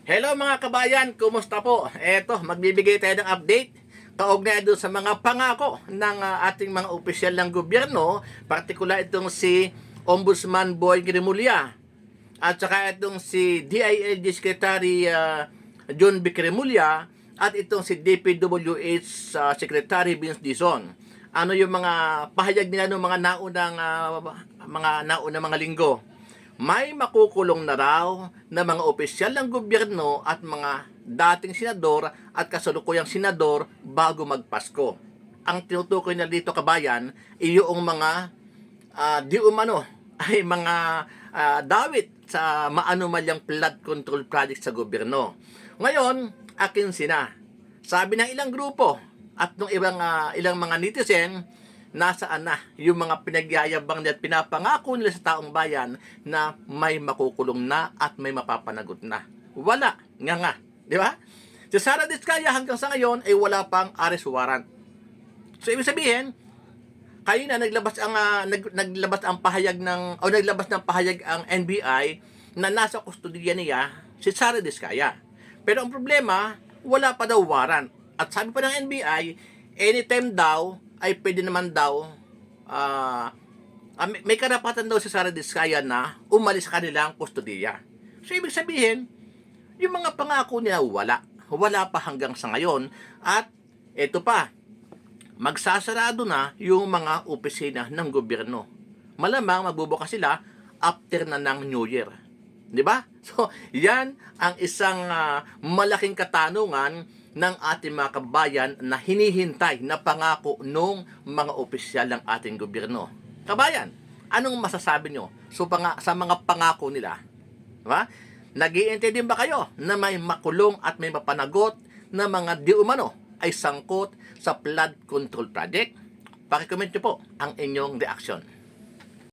Hello mga kabayan, kumusta po? Eto, magbibigay tayo ng update kaugnay doon sa mga pangako ng ating mga opisyal ng gobyerno, partikular itong si Ombudsman Boy Remulla at saka itong si DILG Secretary John B. Remulla at itong si DPWH Secretary Vince Dizon. Ano yung mga pahayag nila ng mga naunang mga linggo? May makukulong na raw na mga opisyal ng gobyerno at mga dating senador at kasalukuyang senador bago magpasko. Ang tinutukoy na dito kabayan, iyong mga di umano ay mga dawit sa maanumalyang flood control project sa gobyerno. Ngayon, akin sina. Sabi ng ilang grupo at ng ilang mga netizen, nasaan na yung mga pinagyayabang nila at pinapangako nila sa taong bayan na may makukulong na at may mapapanagot na. Wala. Nga. Di ba? Si Sara Diskaya hanggang sa ngayon ay wala pang arrest warrant. So, ibig sabihin, kayo na naglabas ang pahayag naglabas ng pahayag ang NBI na nasa kustodiya niya si Sara Diskaya. Pero ang problema, wala pa daw warrant. At sabi pa ng NBI, anytime daw ay pwede naman daw may karapatan daw si Sara Diskaya na umalis sa kanilang kustodiya. So, ibig sabihin, yung mga pangako niya wala pa hanggang sa ngayon. At eto pa, magsasarado na yung mga opisina ng gobyerno. Malamang magbubukas sila after na ng New Year. Di ba? So, yan ang isang malaking katanungan ng ating mga kabayan na hinihintay na pangako ng mga opisyal ng ating gobyerno. Kabayan, anong masasabi nyo sa mga pangako nila? Diba? Nag-iintay din ba kayo na may makulong at may mapanagot na mga di umano ay sangkot sa flood control project? Pakicomment nyo po ang inyong reaction.